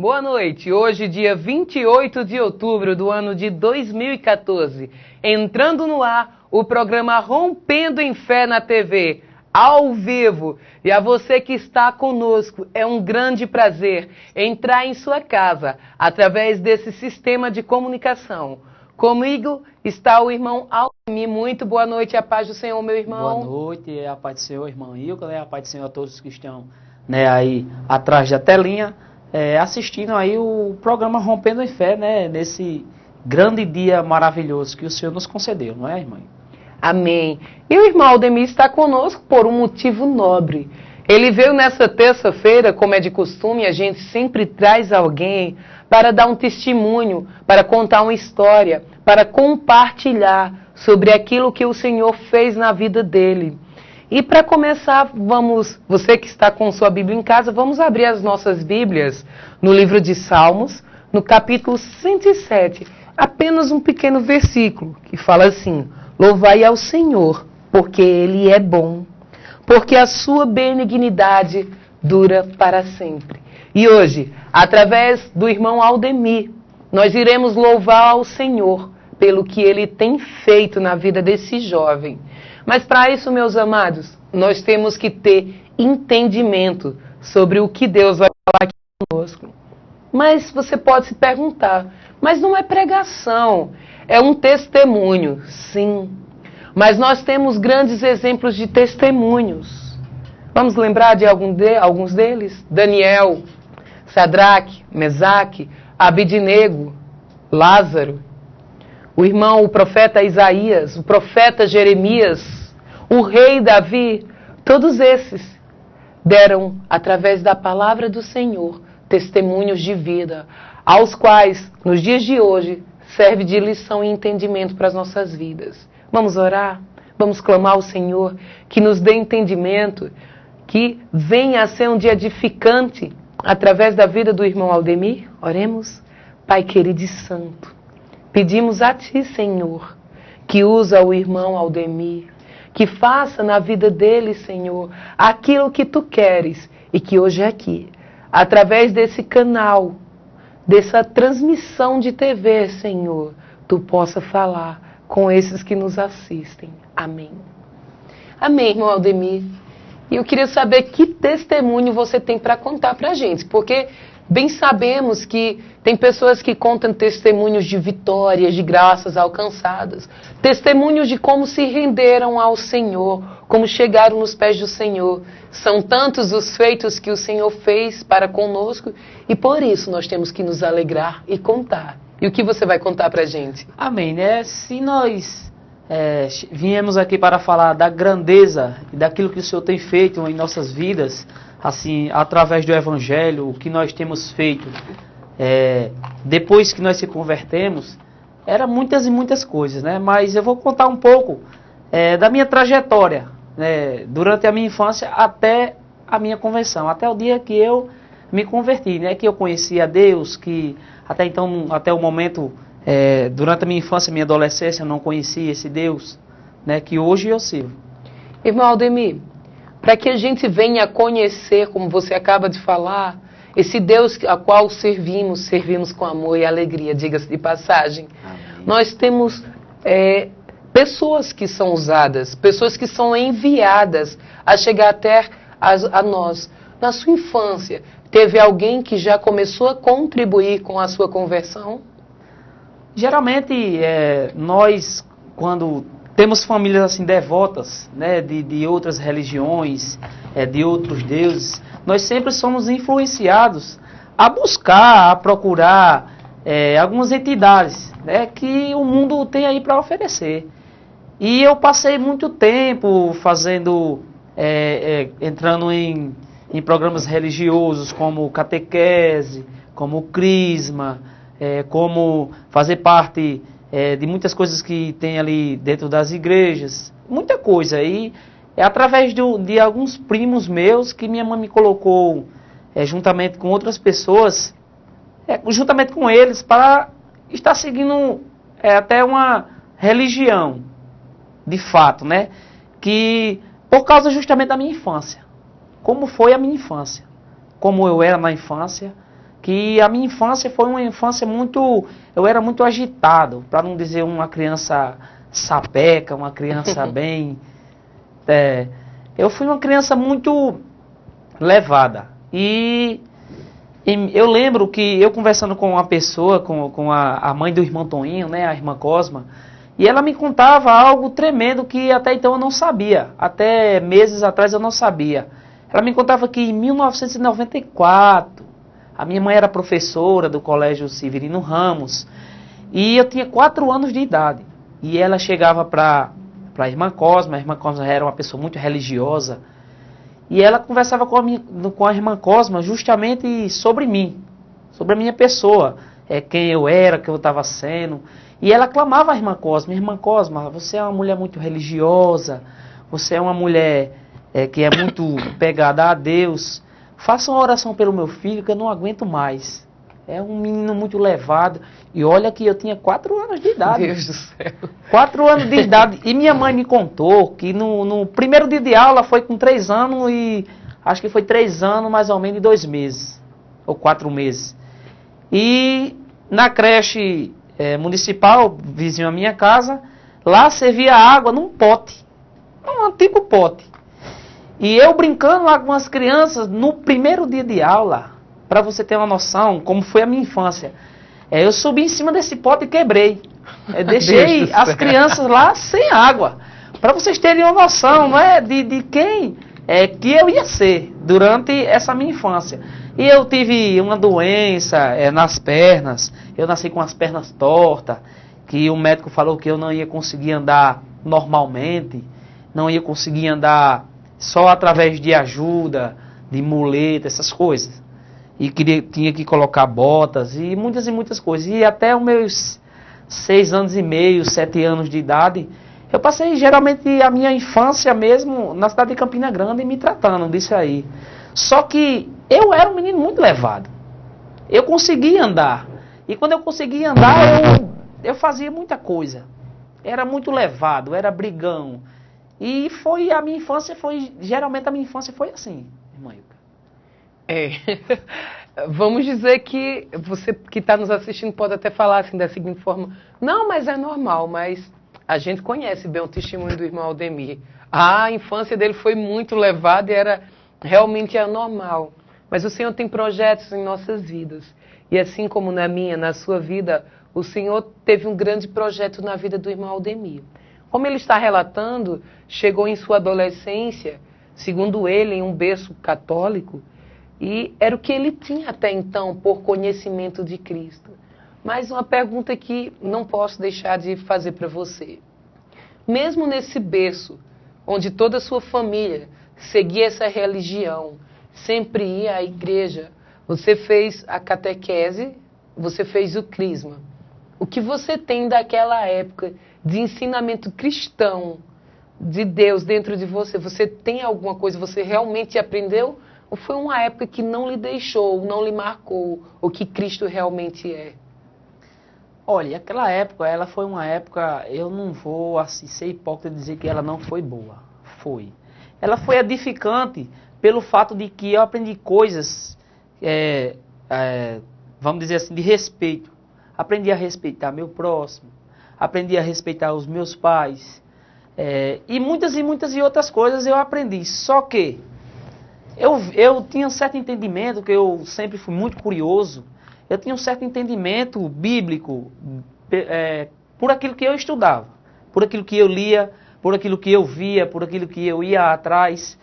Boa noite, hoje dia 28 de outubro do ano de 2014, entrando no ar o programa Rompendo em Fé na TV, ao vivo. E a você que está conosco, é um grande prazer entrar em sua casa através desse sistema de comunicação. Comigo está o irmão Aldemir. Muito boa noite, a paz do Senhor, meu irmão. Boa noite, a paz do Senhor, irmão Ilka, a paz do Senhor a todos que estão aí atrás da telinha, assistindo aí o programa Rompendo em Fé, nesse grande dia maravilhoso que o Senhor nos concedeu, não é, irmã? Amém. E o irmão Aldemir está conosco por um motivo nobre. Ele veio nessa terça-feira, como é de costume, a gente sempre traz alguém para dar um testemunho, para contar uma história, para compartilhar sobre aquilo que o Senhor fez na vida dele. E para começar, você que está com sua Bíblia em casa, vamos abrir as nossas Bíblias no livro de Salmos, no capítulo 107, apenas um pequeno versículo que fala assim: louvai ao Senhor, porque Ele é bom, porque a sua benignidade dura para sempre. E hoje, através do irmão Aldemir, nós iremos louvar ao Senhor pelo que Ele tem feito na vida desse jovem. Mas para isso, meus amados, nós temos que ter entendimento sobre o que Deus vai falar aqui conosco. Mas você pode se perguntar, mas não é pregação, é um testemunho, sim. Mas nós temos grandes exemplos de testemunhos. Vamos lembrar de alguns deles? Daniel, Sadraque, Mesaque, Abidnego, Lázaro, o profeta Isaías, o profeta Jeremias, o rei Davi. Todos esses deram, através da palavra do Senhor, testemunhos de vida, aos quais, nos dias de hoje, serve de lição e entendimento para as nossas vidas. Vamos orar? Vamos clamar ao Senhor que nos dê entendimento, que venha a ser um dia edificante através da vida do irmão Aldemir? Oremos. Pai querido e santo, pedimos a Ti, Senhor, que usa o irmão Aldemir, que faça na vida dele, Senhor, aquilo que Tu queres e que hoje aqui, através desse canal, dessa transmissão de TV, Senhor, Tu possa falar com esses que nos assistem. Amém. Amém, irmão Aldemir. E eu queria saber que testemunho você tem para contar para a gente, porque bem sabemos que tem pessoas que contam testemunhos de vitórias, de graças alcançadas, testemunhos de como se renderam ao Senhor, como chegaram nos pés do Senhor. São tantos os feitos que o Senhor fez para conosco e por isso nós temos que nos alegrar e contar. E o que você vai contar para a gente? Amém, Se nós viemos aqui para falar da grandeza e daquilo que o Senhor tem feito em nossas vidas, assim, através do Evangelho, o que nós temos feito depois que nós se convertemos, eram muitas e muitas coisas, Mas eu vou contar um pouco da minha trajetória, durante a minha infância até a minha conversão, até o dia que eu me converti, que eu conheci a Deus, que até então, até o momento, durante a minha infância, minha adolescência, eu não conhecia esse Deus, que hoje eu sirvo. Irmão Aldemir, para que a gente venha a conhecer, como você acaba de falar, esse Deus a qual servimos com amor e alegria, diga-se de passagem. Amém. Nós temos pessoas que são usadas, pessoas que são enviadas a chegar até a nós. Na sua infância, teve alguém que já começou a contribuir com a sua conversão? Geralmente, nós, quando temos famílias assim devotas, de outras religiões, de outros deuses, nós sempre somos influenciados a buscar, a procurar algumas entidades, que o mundo tem aí para oferecer. E eu passei muito tempo entrando em programas religiosos como catequese, como crisma, como fazer parte de muitas coisas que tem ali dentro das igrejas, muita coisa. E é através de alguns primos meus que minha mãe me colocou juntamente com outras pessoas, juntamente com eles, para estar seguindo até uma religião, de fato, que por causa justamente da minha infância. Como foi a minha infância, como eu era na infância, que a minha infância foi uma infância muito... Eu era muito agitado, para não dizer uma criança sapeca, uma criança bem... eu fui uma criança muito levada. E eu lembro que eu conversando com uma pessoa, com a mãe do irmão Toninho, né, a irmã Cosma, e ela me contava algo tremendo que até então eu não sabia. Até meses atrás eu não sabia. Ela me contava que em 1994, a minha mãe era professora do Colégio Severino Ramos, e eu tinha 4 anos de idade. E ela chegava para a irmã Cosma era uma pessoa muito religiosa, e ela conversava com a irmã Cosma justamente sobre mim, sobre a minha pessoa, quem eu era, quem eu estava sendo. E ela clamava a irmã Cosma, você é uma mulher muito religiosa, você é uma mulher que é muito pegada a Deus, faça uma oração pelo meu filho que eu não aguento mais. É um menino muito levado. E olha que eu tinha 4 anos de idade. Deus do céu. 4 anos de idade. E minha mãe me contou que no primeiro dia de aula foi com 3 anos e acho que foi 3 anos mais ou menos e 2 meses. Ou 4 meses. E na creche municipal, vizinho à minha casa, lá servia água num pote. Um antigo pote. E eu brincando lá com as crianças no primeiro dia de aula, para você ter uma noção como foi a minha infância. Eu subi em cima desse pote e quebrei. Deixei as crianças lá sem água. Para vocês terem uma noção, não é, de quem que eu ia ser durante essa minha infância. E eu tive uma doença nas pernas. Eu nasci com as pernas tortas, que o médico falou que eu não ia conseguir andar normalmente, não ia conseguir andar só através de ajuda, de muleta, essas coisas. E tinha que colocar botas e muitas coisas. E até os meus 6 anos e meio, 7 anos de idade, eu passei geralmente a minha infância mesmo na cidade de Campina Grande me tratando disso aí. Só que eu era um menino muito levado. Eu conseguia andar. E quando eu conseguia andar, eu fazia muita coisa. Era muito levado, era brigão. E a minha infância geralmente a minha infância foi assim, irmã Ilka. Vamos dizer que você que está nos assistindo pode até falar assim da seguinte forma: não, mas é normal, mas a gente conhece bem o testemunho do irmão Aldemir. A infância dele foi muito levada e era realmente anormal. Mas o Senhor tem projetos em nossas vidas. E assim como na minha, na sua vida, o Senhor teve um grande projeto na vida do irmão Aldemir. Como ele está relatando, chegou em sua adolescência, segundo ele, em um berço católico, e era o que ele tinha até então por conhecimento de Cristo. Mas uma pergunta que não posso deixar de fazer para você. Mesmo nesse berço, onde toda a sua família seguia essa religião, sempre ia à igreja, você fez a catequese, você fez o crisma. O que você tem daquela época de ensinamento cristão de Deus dentro de você? Você tem alguma coisa, você realmente aprendeu? Ou foi uma época que não lhe deixou, não lhe marcou o que Cristo realmente é? Olha, aquela época, ela foi uma época, eu não vou assim, ser hipócrita e dizer que ela não foi boa. Foi. Ela foi edificante pelo fato de que eu aprendi coisas, vamos dizer assim, de respeito. Aprendi a respeitar meu próximo, aprendi a respeitar os meus pais, e muitas outras coisas eu aprendi. Só que eu tinha um certo entendimento, que eu sempre fui muito curioso, eu tinha um certo entendimento bíblico por aquilo que eu estudava, por aquilo que eu lia, por aquilo que eu via, por aquilo que eu ia atrás.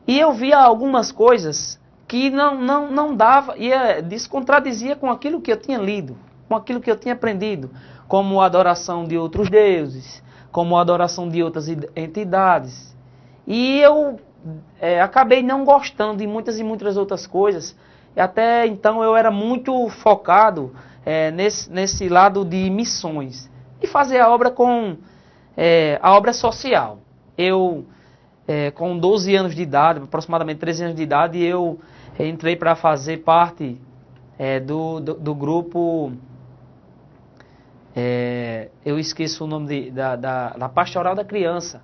E eu via algumas coisas que não dava, e descontradizia com aquilo que eu tinha lido, com aquilo que eu tinha aprendido, como a adoração de outros deuses, como a adoração de outras entidades. E eu acabei não gostando de muitas outras coisas. E até então eu era muito focado nesse lado de missões e fazer a obra a obra social. Eu, com 12 anos de idade, aproximadamente 13 anos de idade, eu entrei para fazer parte do grupo, eu esqueço o nome da Pastoral da Criança,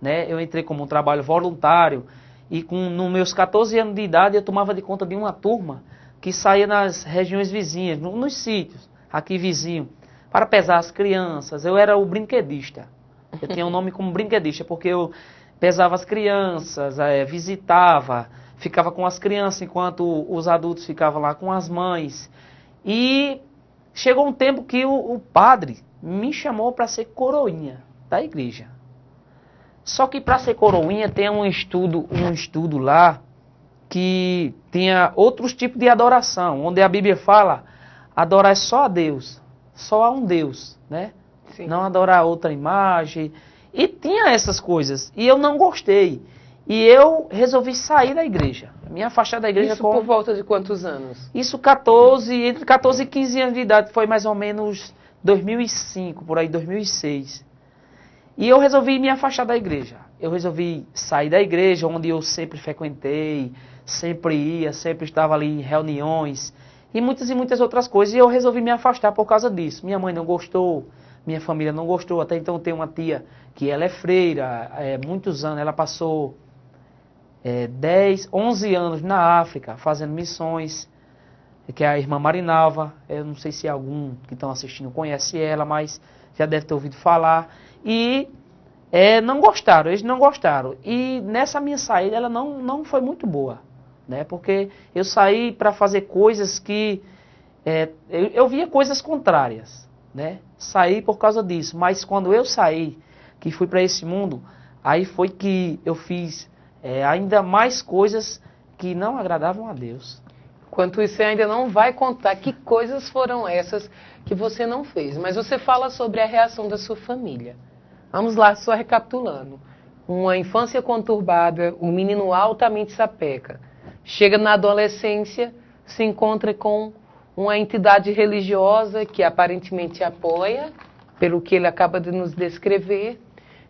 né? Eu entrei como um trabalho voluntário e nos meus 14 anos de idade eu tomava de conta de uma turma que saía nas regiões vizinhas, nos sítios, aqui vizinho, para pesar as crianças. Eu era o brinquedista. Eu tinha um nome como brinquedista, porque eu pesava as crianças, visitava, ficava com as crianças enquanto os adultos ficavam lá com as mães. E chegou um tempo que o padre me chamou para ser coroinha da igreja. Só que para ser coroinha tem um estudo lá que tinha outros tipos de adoração, onde a Bíblia fala adorar só a Deus, só a um Deus, né? Sim. Não adorar outra imagem. E tinha essas coisas. E eu não gostei. E eu resolvi sair da igreja. Me afastar da igreja. Isso por volta de quantos anos? Isso entre 14 e 15 anos de idade. Foi mais ou menos 2005, por aí, 2006. E eu resolvi me afastar da igreja. Eu resolvi sair da igreja, onde eu sempre frequentei, sempre ia, sempre estava ali em reuniões. E muitas outras coisas. E eu resolvi me afastar por causa disso. Minha mãe não gostou. Minha família não gostou. Até então tem uma tia que ela é freira. Muitos anos. Ela passou 11 anos na África fazendo missões. Que é a irmã Marinalva. Eu não sei se algum que estão assistindo conhece ela, mas já deve ter ouvido falar. E não gostaram. Eles não gostaram. E nessa minha saída ela não foi muito boa. Né? Porque eu saí para fazer coisas que... eu via coisas contrárias. Né? Saí por causa disso, mas quando eu saí, que fui para esse mundo, aí foi que eu fiz ainda mais coisas que não agradavam a Deus. Enquanto isso, você ainda não vai contar que coisas foram essas que você não fez, mas você fala sobre a reação da sua família. Vamos lá, só recapitulando. Uma infância conturbada, um menino altamente sapeca, chega na adolescência, se encontra com uma entidade religiosa que aparentemente apoia, pelo que ele acaba de nos descrever,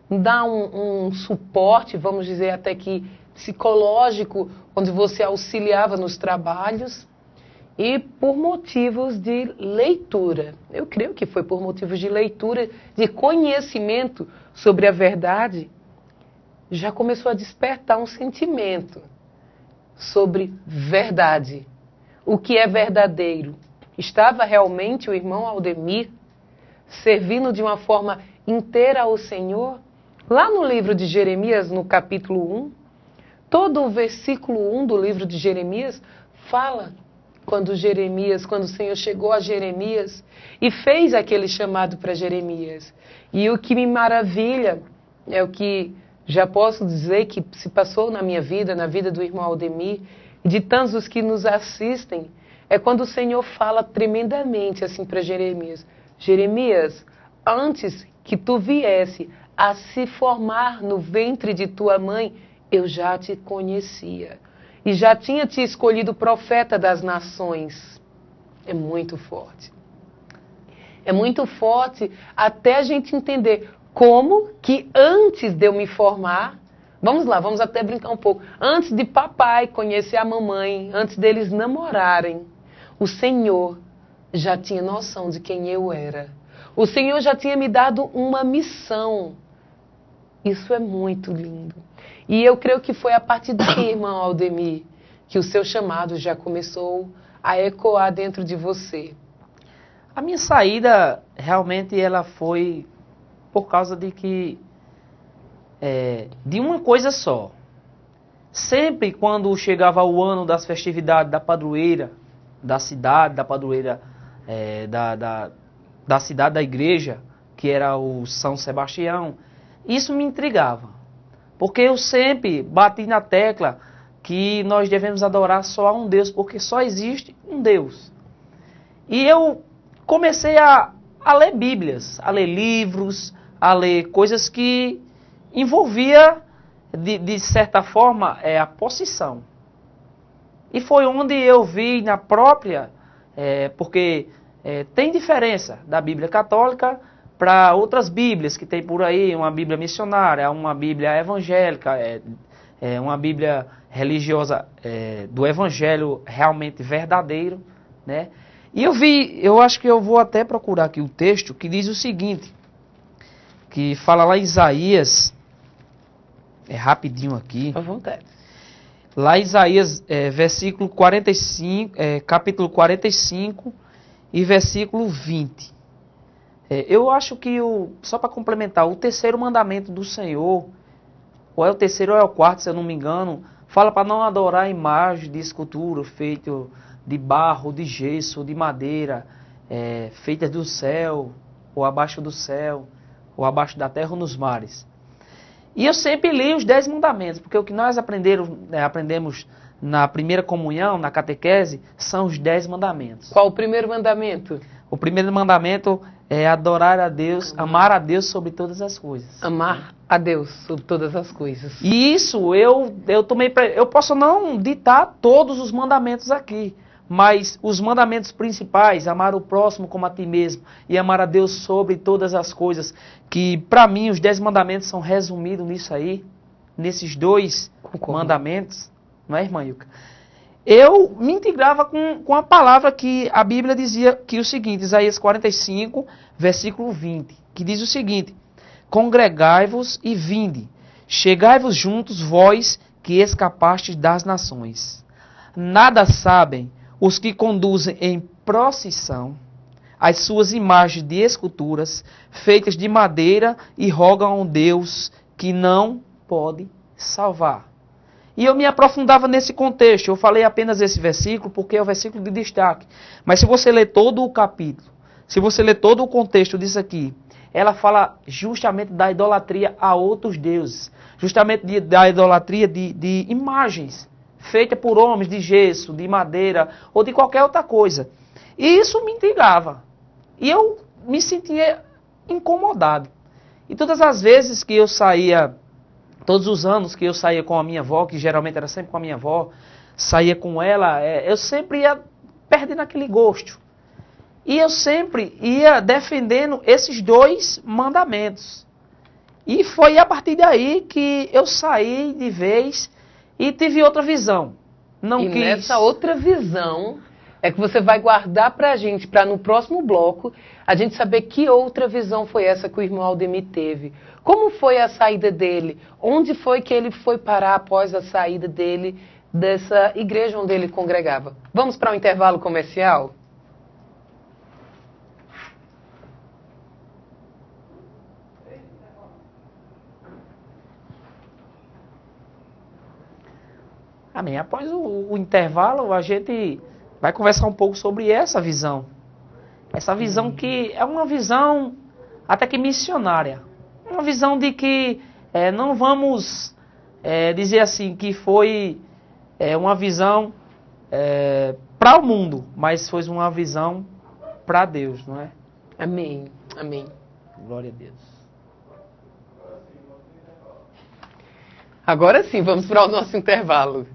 dá um suporte, vamos dizer até que psicológico, onde você auxiliava nos trabalhos, e por motivos de leitura. Eu creio que foi por motivos de leitura, de conhecimento sobre a verdade, já começou a despertar um sentimento sobre verdade. O que é verdadeiro? Estava realmente o irmão Aldemir servindo de uma forma inteira ao Senhor? Lá no livro de Jeremias, no capítulo 1, todo o versículo 1 do livro de Jeremias fala quando o Senhor chegou a Jeremias e fez aquele chamado para Jeremias. E o que me maravilha é o que já posso dizer que se passou na minha vida, na vida do irmão Aldemir, e de tantos que nos assistem, é quando o Senhor fala tremendamente assim para Jeremias: Jeremias, antes que tu viesse a se formar no ventre de tua mãe, eu já te conhecia. E já tinha te escolhido profeta das nações. É muito forte. É muito forte até a gente entender como que antes de eu me formar, vamos lá, vamos até brincar um pouco. Antes de papai conhecer a mamãe, antes deles namorarem, o Senhor já tinha noção de quem eu era. O Senhor já tinha me dado uma missão. Isso é muito lindo. E eu creio que foi a partir daí, irmão Aldemir, que o seu chamado já começou a ecoar dentro de você. A minha saída, realmente, ela foi por causa de que... de uma coisa só. Sempre quando chegava o ano das festividades da padroeira, da cidade, da padroeira da cidade da igreja, que era o São Sebastião, isso me intrigava. Porque eu sempre bati na tecla que nós devemos adorar só a um Deus, porque só existe um Deus. E eu comecei a ler Bíblias, a ler livros, a ler coisas que envolvia, de certa forma, a possessão. E foi onde eu vi na própria, porque tem diferença da Bíblia católica para outras Bíblias que tem por aí, uma Bíblia missionária, uma Bíblia evangélica, uma Bíblia religiosa do Evangelho realmente verdadeiro, né? E eu acho que eu vou até procurar aqui o texto que diz o seguinte, que fala lá em Isaías, rapidinho aqui. À vontade. Lá em Isaías, capítulo 45 e versículo 20. Eu acho que, só para complementar, o terceiro mandamento do Senhor, ou é o terceiro ou é o quarto, se eu não me engano, fala para não adorar imagem de escultura feita de barro, de gesso, de madeira, feitas do céu, ou abaixo do céu, ou abaixo da terra ou nos mares. E eu sempre li os 10 mandamentos, porque o que nós aprendemos na primeira comunhão, na catequese, são os 10 mandamentos. Qual o primeiro mandamento? O primeiro mandamento é adorar a Deus, amar a Deus sobre todas as coisas. Amar a Deus sobre todas as coisas. E isso eu posso não ditar todos os mandamentos aqui, mas os mandamentos principais, amar o próximo como a ti mesmo e amar a Deus sobre todas as coisas, que para mim os 10 mandamentos são resumidos nisso aí, nesses 2 mandamentos, não é, irmã Ilka? Eu me integrava com a palavra que a Bíblia dizia que o seguinte, Isaías 45, versículo 20, que diz o seguinte: congregai-vos e vinde, chegai-vos juntos, vós que escapastes das nações. Nada sabem os que conduzem em procissão as suas imagens de esculturas feitas de madeira e rogam a um Deus que não pode salvar. E eu me aprofundava nesse contexto. Eu falei apenas esse versículo porque é o versículo de destaque. Mas se você ler todo o capítulo, se você ler todo o contexto disso aqui, ela fala justamente da idolatria a outros deuses. Justamente da idolatria de imagens feitas por homens de gesso, de madeira ou de qualquer outra coisa. E isso me intrigava. E eu me sentia incomodado. E todas as vezes que eu saía, todos os anos que eu saía com a minha avó, que geralmente era sempre com a minha avó, saía com ela, eu sempre ia perdendo aquele gosto. E eu sempre ia defendendo esses 2 mandamentos. E foi a partir daí que eu saí de vez e tive outra visão. Nessa outra visão é que você vai guardar pra gente, para no próximo bloco, a gente saber que outra visão foi essa que o irmão Aldemir teve. Como foi a saída dele? Onde foi que ele foi parar após a saída dele dessa igreja onde ele congregava? Vamos para um intervalo comercial? Amém. Após o intervalo, a gente vai conversar um pouco sobre essa visão. Essa visão que é uma visão até que missionária. Uma visão de que não vamos dizer assim que foi uma visão para o mundo, mas foi uma visão para Deus, não é? Amém. Amém. Glória a Deus. Agora sim, vamos para o nosso intervalo.